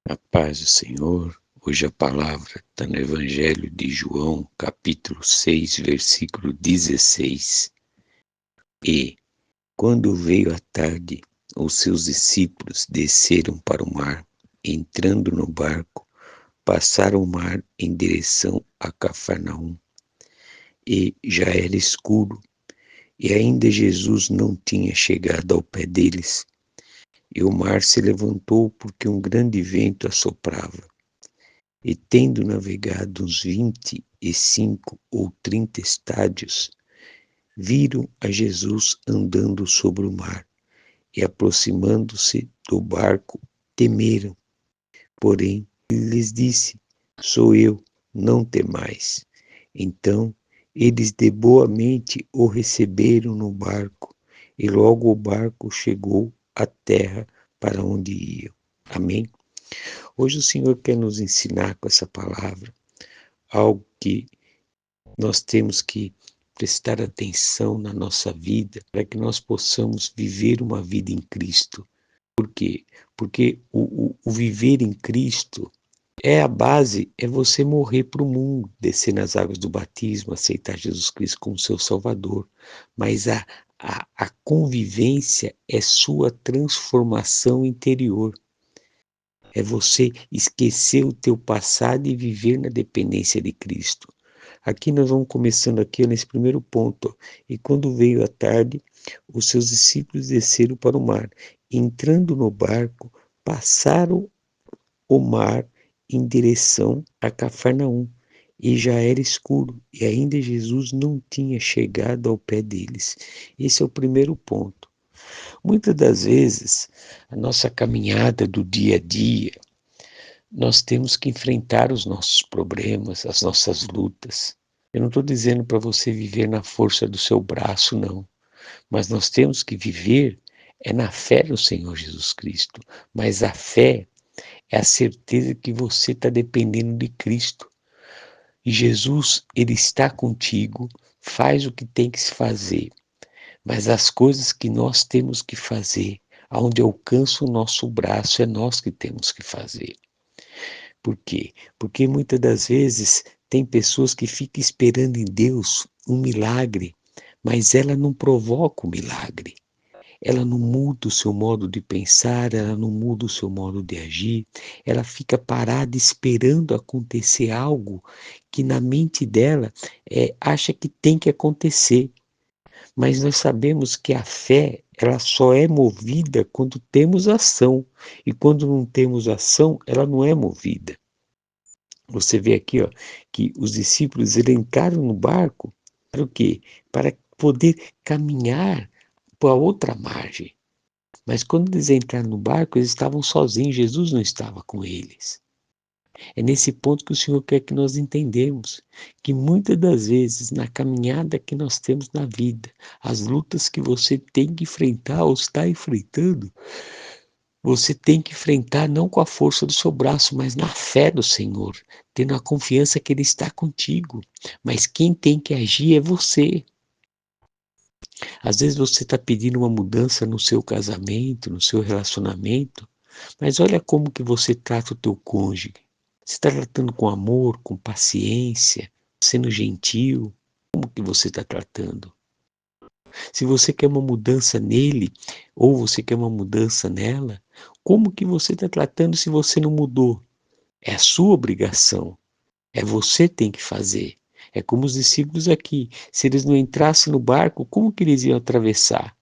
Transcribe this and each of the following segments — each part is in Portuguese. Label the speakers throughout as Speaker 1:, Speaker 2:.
Speaker 1: A paz do Senhor, hoje a palavra está no Evangelho de João, capítulo 6, versículo 16. E, quando veio a tarde, os seus discípulos desceram para o mar, entrando no barco, passaram o mar em direção a Cafarnaum. E já era escuro, e ainda Jesus não tinha chegado ao pé deles. E o mar se levantou porque um grande vento assoprava. E tendo navegado uns 25 ou 30 estádios, viram a Jesus andando sobre o mar, e aproximando-se do barco, temeram. Porém, ele lhes disse: Sou eu, não temais. Então, eles de boa mente o receberam no barco, e logo o barco chegou à terra para onde iam. Amém? Hoje o Senhor quer nos ensinar com essa palavra algo que nós temos que prestar atenção na nossa vida para que nós possamos viver uma vida em Cristo. Por quê? Porque o viver em Cristo é a base, é você morrer para o mundo, descer nas águas do batismo, aceitar Jesus Cristo como seu Salvador. Mas a convivência é sua transformação interior. É você esquecer o teu passado e viver na dependência de Cristo. Aqui nós vamos começando aqui nesse primeiro ponto. E quando veio a tarde, os seus discípulos desceram para o mar. Entrando no barco, passaram o mar em direção a Cafarnaum. E já era escuro, e ainda Jesus não tinha chegado ao pé deles. Esse é o primeiro ponto. Muitas das vezes, a nossa caminhada do dia a dia, nós temos que enfrentar os nossos problemas, as nossas lutas. Eu não estou dizendo para você viver na força do seu braço, não. Mas nós temos que viver na fé no Senhor Jesus Cristo. Mas a fé é a certeza que você está dependendo de Cristo. E Jesus, Ele está contigo, faz o que tem que se fazer. Mas as coisas que nós temos que fazer, aonde alcança o nosso braço, é nós que temos que fazer. Por quê? Porque muitas das vezes tem pessoas que ficam esperando em Deus um milagre, mas ela não provoca o milagre. Ela não muda o seu modo de pensar, ela não muda o seu modo de agir, ela fica parada esperando acontecer algo que na mente dela acha que tem que acontecer. Mas nós sabemos que a fé, ela só é movida quando temos ação, e quando não temos ação, ela não é movida. Você vê aqui, ó, que os discípulos eles entraram no barco para o quê? Para poder caminhar para outra margem. Mas quando eles entraram no barco, eles estavam sozinhos, Jesus não estava com eles. É nesse ponto que o Senhor quer que nós entendamos que muitas das vezes, na caminhada que nós temos na vida, as lutas que você tem que enfrentar ou está enfrentando, você tem que enfrentar não com a força do seu braço, mas na fé do Senhor, tendo a confiança que Ele está contigo. Mas quem tem que agir é você. Às vezes você está pedindo uma mudança no seu casamento, no seu relacionamento, mas olha como que você trata o teu cônjuge. Você está tratando com amor, com paciência, sendo gentil? Como que você está tratando? Se você quer uma mudança nele, ou você quer uma mudança nela, como que você está tratando se você não mudou? É a sua obrigação. É você que tem que fazer. É como os discípulos aqui. Se eles não entrassem no barco, como que eles iam atravessar?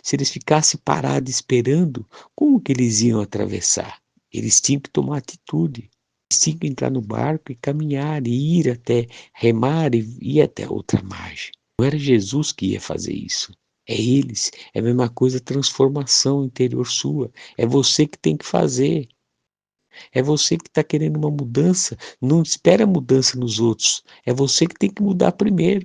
Speaker 1: Se eles ficassem parados esperando, como que eles iam atravessar? Eles tinham que tomar atitude. Eles tinham que entrar no barco e caminhar, e ir até, remar e ir até outra margem. Não era Jesus que ia fazer isso. É eles. É a mesma coisa, transformação interior sua. É você que tem que fazer. É você que está querendo uma mudança. Não espera mudança nos outros. É você que tem que mudar primeiro.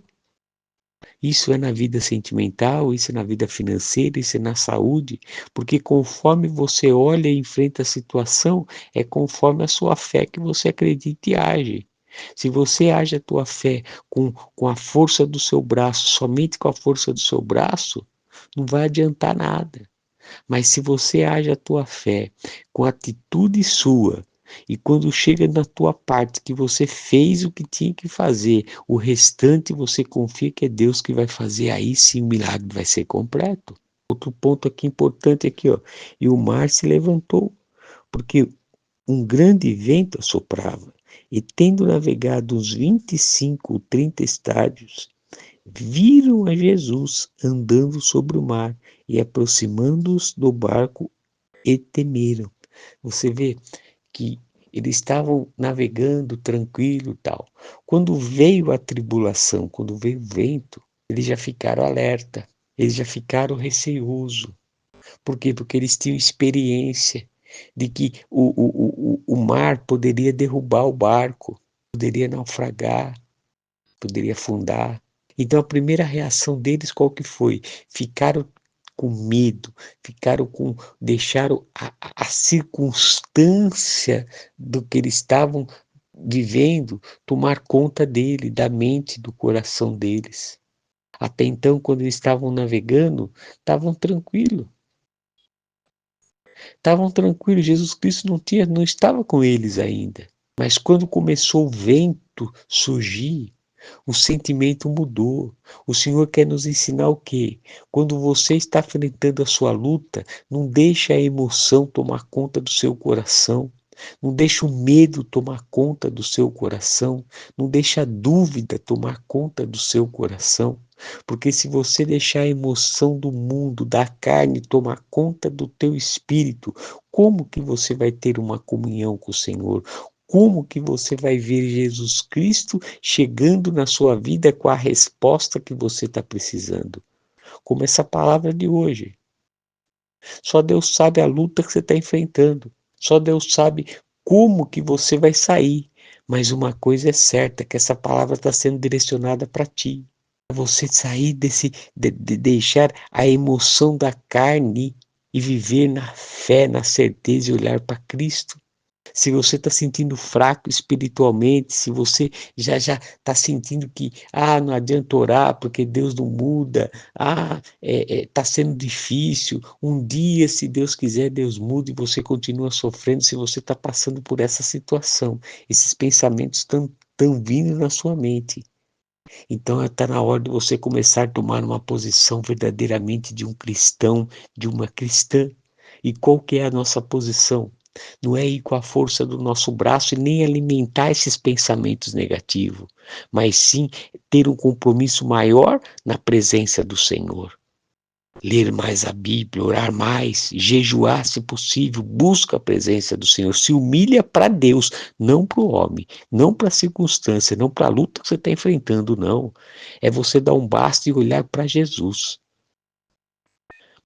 Speaker 1: Isso é na vida sentimental, isso é na vida financeira, isso é na saúde, porque conforme você olha e enfrenta a situação, é conforme a sua fé que você acredita e age. Se você age a tua fé com a força do seu braço, somente com a força do seu braço, não vai adiantar nada. Mas se você age a tua fé com atitude sua, E quando chega na tua parte que você fez o que tinha que fazer, o restante você confia que é Deus que vai fazer, aí sim o milagre vai ser completo. Outro ponto aqui importante aqui, ó. E o mar se levantou, porque um grande vento assoprava, e tendo navegado uns 25 ou 30 estádios, viram a Jesus andando sobre o mar e aproximando-os do barco e temeram. Você vê que eles estavam navegando tranquilo e tal. Quando veio a tribulação, quando veio o vento, eles já ficaram alerta, eles já ficaram receosos. Por quê? Porque eles tinham experiência de que o mar poderia derrubar o barco, poderia naufragar, poderia afundar. Então a primeira reação deles qual que foi? Ficaram com medo, deixaram a circunstância do que eles estavam vivendo tomar conta dele, da mente, do coração deles. Até então, quando eles estavam navegando, estavam tranquilos. Estavam tranquilos, Jesus Cristo não estava com eles ainda. Mas quando começou o vento surgir, o sentimento mudou. O Senhor quer nos ensinar o quê? Quando você está enfrentando a sua luta, não deixe a emoção tomar conta do seu coração. Não deixe o medo tomar conta do seu coração. Não deixe a dúvida tomar conta do seu coração. Porque se você deixar a emoção do mundo, da carne, tomar conta do teu espírito, como que você vai ter uma comunhão com o Senhor? Como que você vai ver Jesus Cristo chegando na sua vida com a resposta que você está precisando? Como essa palavra de hoje. Só Deus sabe a luta que você está enfrentando. Só Deus sabe como que você vai sair. Mas uma coisa é certa, que essa palavra está sendo direcionada para ti. Você sair de deixar a emoção da carne e viver na fé, na certeza e olhar para Cristo. Se você está sentindo fraco espiritualmente, se você já está sentindo que não adianta orar porque Deus não muda, está sendo difícil, um dia, se Deus quiser, Deus muda e você continua sofrendo, se você está passando por essa situação, esses pensamentos estão vindo na sua mente. Então está na hora de você começar a tomar uma posição verdadeiramente de um cristão, de uma cristã. E qual que é a nossa posição? Não é ir com a força do nosso braço e nem alimentar esses pensamentos negativos, mas sim ter um compromisso maior na presença do Senhor. Ler mais a Bíblia, orar mais, jejuar se possível, busca a presença do Senhor, se humilha para Deus, não para o homem, não para a circunstância, não para a luta que você está enfrentando, não. É você dar um basta e olhar para Jesus.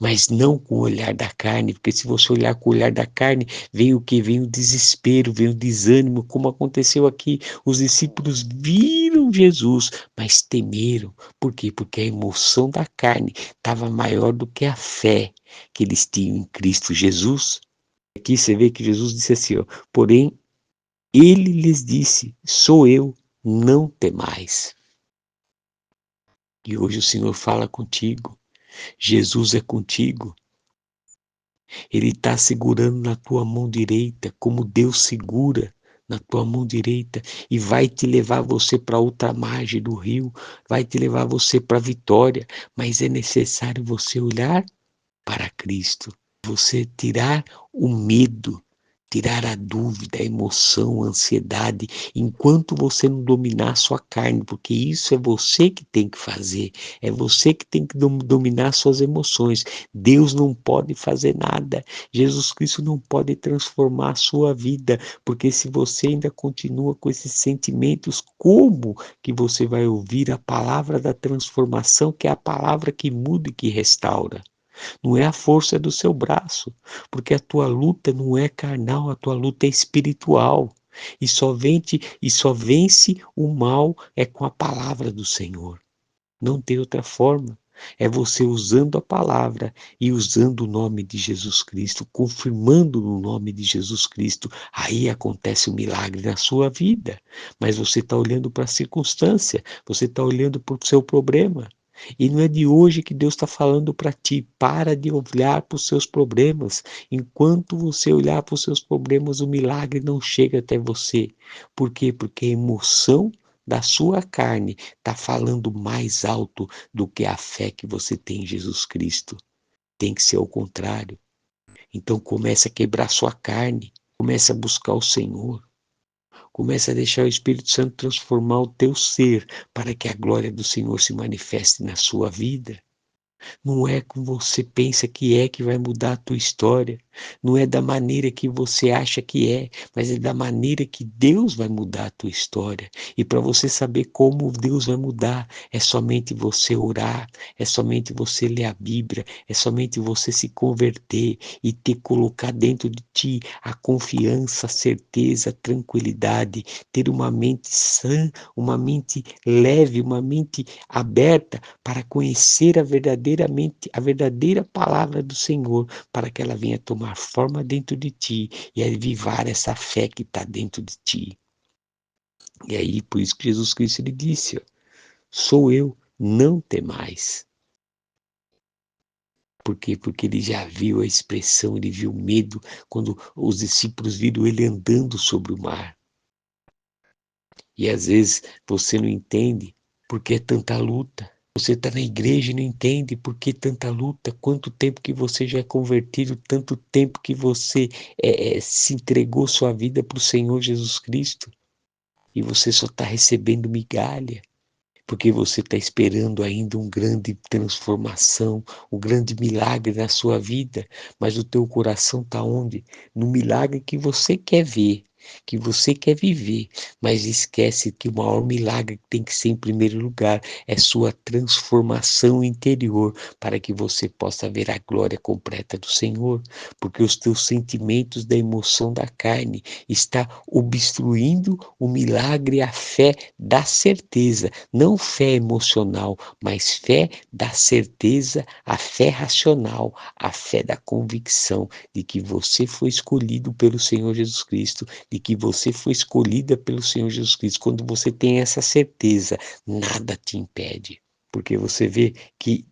Speaker 1: Mas não com o olhar da carne, porque se você olhar com o olhar da carne, vem o que? Vem o desespero, vem o desânimo, como aconteceu aqui. Os discípulos viram Jesus, mas temeram. Por quê? Porque a emoção da carne estava maior do que a fé que eles tinham em Cristo Jesus. Aqui você vê que Jesus disse assim, ó, porém, ele lhes disse, sou eu, não temais. E hoje o Senhor fala contigo, Jesus é contigo. Ele está segurando na tua mão direita, como Deus segura na tua mão direita, e vai te levar você para outra margem do rio, vai te levar você para a vitória, mas é necessário você olhar para Cristo, você tirar o medo, tirar a dúvida, a emoção, a ansiedade, enquanto você não dominar a sua carne, porque isso é você que tem que fazer, é você que tem que dominar suas emoções. Deus não pode fazer nada, Jesus Cristo não pode transformar a sua vida, porque se você ainda continua com esses sentimentos, como que você vai ouvir a palavra da transformação, que é a palavra que muda e que restaura? Não é a força do seu braço, porque a tua luta não é carnal, a tua luta é espiritual. E só vence o mal é com a palavra do Senhor. Não tem outra forma. É você usando a palavra e usando o nome de Jesus Cristo, confirmando no nome de Jesus Cristo. Aí acontece o milagre na sua vida. Mas você está olhando para a circunstância, você está olhando para o seu problema. E não é de hoje que Deus está falando para ti. Para de olhar para os seus problemas. Enquanto você olhar para os seus problemas, o milagre não chega até você. Por quê? Porque a emoção da sua carne está falando mais alto do que a fé que você tem em Jesus Cristo. Tem que ser o contrário. Então comece a quebrar sua carne. Comece a buscar o Senhor. Comece a deixar o Espírito Santo transformar o teu ser para que a glória do Senhor se manifeste na sua vida. Não é como você pensa que vai mudar a tua história. Não é da maneira que você acha que é, mas é da maneira que Deus vai mudar a tua história. E para você saber como Deus vai mudar, é somente você orar, é somente você ler a Bíblia, é somente você se converter e ter colocar dentro de ti a confiança, a certeza, a tranquilidade, ter uma mente sã, uma mente leve, uma mente aberta para conhecer a verdadeira palavra do Senhor, para que ela venha tomar forma dentro de ti e avivar essa fé que está dentro de ti. E aí, por isso que Jesus Cristo ele disse, ó, sou eu, não temais. Por quê? Porque ele já viu a expressão, ele viu o medo quando os discípulos viram ele andando sobre o mar. E às vezes você não entende porque é tanta luta. Você está na igreja e não entende por que tanta luta, quanto tempo que você já é convertido, tanto tempo que você se entregou sua vida para o Senhor Jesus Cristo e você só está recebendo migalha, porque você está esperando ainda uma grande transformação, um grande milagre na sua vida, mas o teu coração está onde? No milagre que você quer ver, que você quer viver, mas esquece que o maior milagre que tem que ser em primeiro lugar é sua transformação interior, para que você possa ver a glória completa do Senhor, porque os teus sentimentos da emoção da carne está obstruindo o milagre, a fé da certeza, não fé emocional, mas fé da certeza, a fé racional, a fé da convicção de que você foi escolhido pelo Senhor Jesus Cristo, de que você foi escolhida pelo Senhor Jesus Cristo. Quando você tem essa certeza, nada te impede. Porque você vê que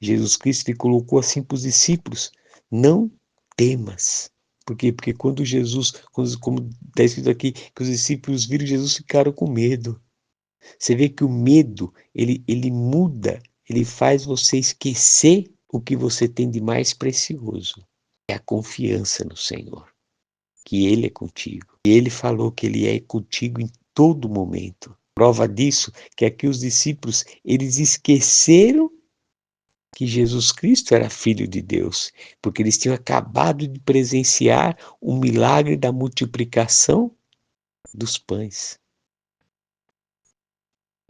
Speaker 1: Jesus Cristo ele colocou assim para os discípulos, não temas. Por quê? Porque quando Jesus, como está escrito aqui, que os discípulos viram Jesus, ficaram com medo. Você vê que o medo, ele muda, ele faz você esquecer o que você tem de mais precioso. É a confiança no Senhor, que Ele é contigo. E Ele falou que Ele é contigo em todo momento. Prova disso que aqui os discípulos, eles esqueceram que Jesus Cristo era filho de Deus, porque eles tinham acabado de presenciar o milagre da multiplicação dos pães.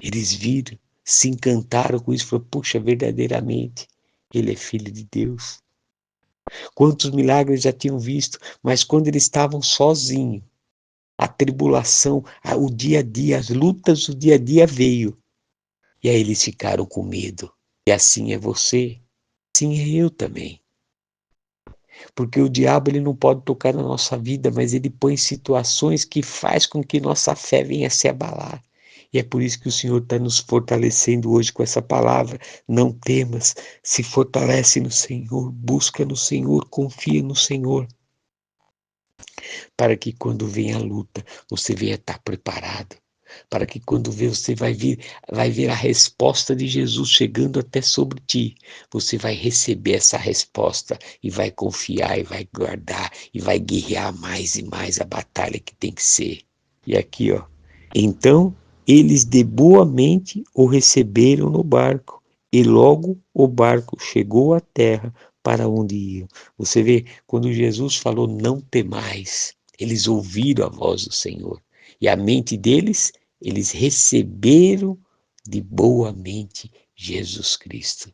Speaker 1: Eles viram, se encantaram com isso, falaram, puxa, verdadeiramente, ele é filho de Deus. Quantos milagres já tinham visto, mas quando eles estavam sozinhos, a tribulação, o dia a dia, as lutas do dia a dia veio. E aí eles ficaram com medo. E assim é você, assim é eu também. Porque o diabo ele não pode tocar na nossa vida, mas ele põe situações que faz com que nossa fé venha a se abalar. E é por isso que o Senhor está nos fortalecendo hoje com essa palavra. Não temas, se fortalece no Senhor, busca no Senhor, confia no Senhor. Para que quando vem a luta, você venha estar preparado. Para que quando você vai ver a resposta de Jesus chegando até sobre ti, você vai receber essa resposta e vai confiar e vai guardar e vai guerrear mais e mais a batalha que tem que ser. E aqui, ó, então eles de boa mente o receberam no barco e logo o barco chegou à terra para onde iam. Você vê, quando Jesus falou não temais, eles ouviram a voz do Senhor e a mente deles, eles receberam de boa mente Jesus Cristo.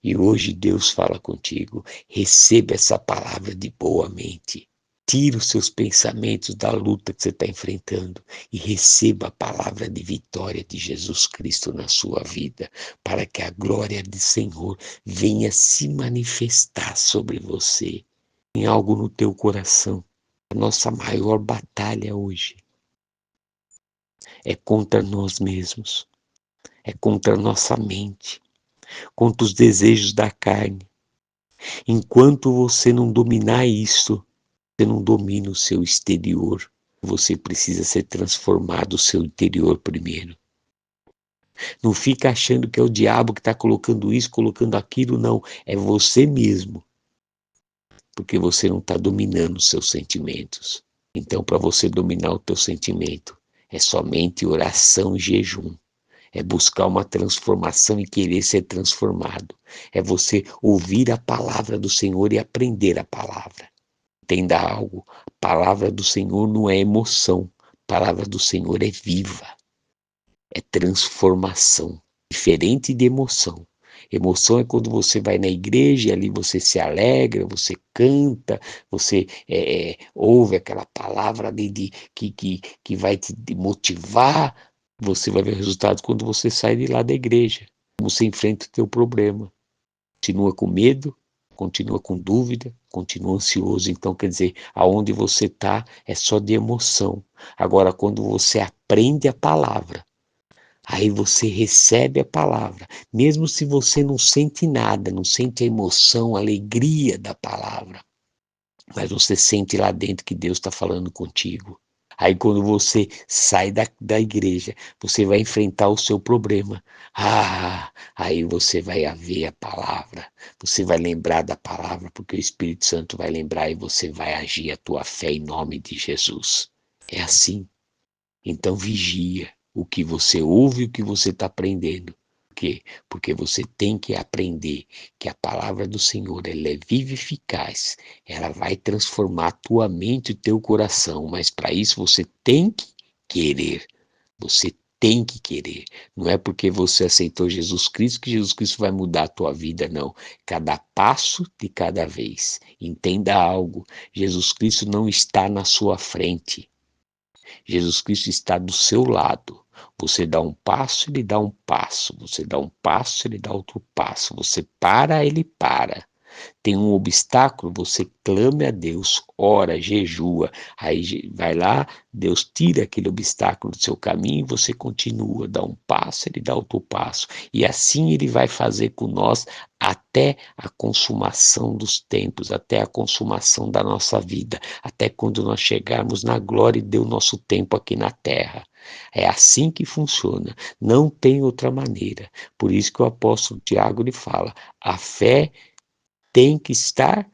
Speaker 1: E hoje Deus fala contigo, receba essa palavra de boa mente. Tira os seus pensamentos da luta que você está enfrentando e receba a palavra de vitória de Jesus Cristo na sua vida, para que a glória do Senhor venha se manifestar sobre você. Tem algo no teu coração. A nossa maior batalha hoje é contra nós mesmos, é contra a nossa mente, contra os desejos da carne. Enquanto você não dominar isso, você não domina o seu exterior. Você precisa ser transformado o seu interior primeiro. Não fica achando que é o diabo que está colocando isso, colocando aquilo, não. É você mesmo. Porque você não está dominando os seus sentimentos. Então, para você dominar o teu sentimento, é somente oração e jejum. É buscar uma transformação e querer ser transformado. É você ouvir a palavra do Senhor e aprender a palavra. Entenda algo, a palavra do Senhor não é emoção, a palavra do Senhor é viva, é transformação, diferente de emoção. Emoção é quando você vai na igreja e ali você se alegra, você canta, você ouve aquela palavra que vai te motivar. Você vai ver o resultado quando você sai de lá da igreja. Você enfrenta o teu problema. Continua com medo, continua com dúvida, continua ansioso. Então, quer dizer, aonde você está é só de emoção. Agora, quando você aprende a palavra, aí você recebe a palavra, mesmo se você não sente nada, não sente a emoção, a alegria da palavra, mas você sente lá dentro que Deus está falando contigo. Aí quando você sai da igreja, você vai enfrentar o seu problema. Aí você vai ver a palavra, você vai lembrar da palavra, porque o Espírito Santo vai lembrar e você vai agir a tua fé em nome de Jesus. É assim. Então vigia o que você ouve e o que você está aprendendo. Por quê? Porque você tem que aprender que a palavra do Senhor ela é viva e eficaz. Ela vai transformar a tua mente e o teu coração. Mas para isso você tem que querer. Você tem que querer. Não é porque você aceitou Jesus Cristo que Jesus Cristo vai mudar a tua vida, não. Cada passo de cada vez. Entenda algo. Jesus Cristo não está na sua frente. Jesus Cristo está do seu lado. Você dá um passo, ele dá um passo. Você dá um passo, ele dá outro passo. Você para, ele para. Tem um obstáculo, você clame a Deus, ora, jejua, aí vai lá, Deus tira aquele obstáculo do seu caminho e você continua, dá um passo, ele dá outro passo, e assim ele vai fazer com nós até a consumação dos tempos, até a consumação da nossa vida, até quando nós chegarmos na glória e deu nosso tempo aqui na terra. É assim que funciona, não tem outra maneira. Por isso que o apóstolo Tiago lhe fala, a fé tem que estar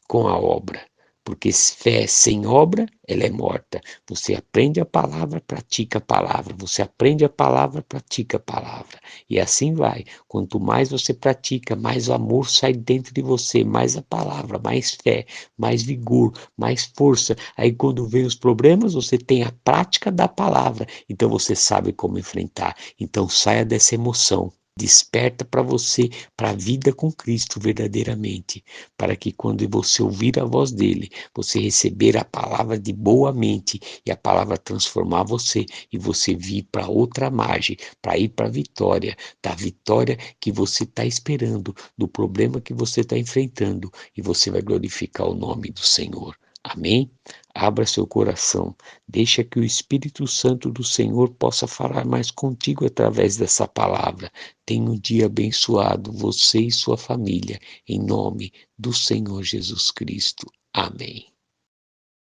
Speaker 1: com a obra, porque fé sem obra, ela é morta. Você aprende a palavra, pratica a palavra. Você aprende a palavra, pratica a palavra. E assim vai. Quanto mais você pratica, mais o amor sai dentro de você, mais a palavra, mais fé, mais vigor, mais força. Aí quando vem os problemas, você tem a prática da palavra. Então você sabe como enfrentar. Então saia dessa emoção. Desperta para você, para a vida com Cristo verdadeiramente, para que quando você ouvir a voz dele, você receber a palavra de boa mente e a palavra transformar você e você vir para outra margem, para ir para a vitória, da vitória que você está esperando, do problema que você está enfrentando e você vai glorificar o nome do Senhor. Amém? Abra seu coração, deixa que o Espírito Santo do Senhor possa falar mais contigo através dessa palavra. Tenha um dia abençoado, você e sua família, em nome do Senhor Jesus Cristo. Amém.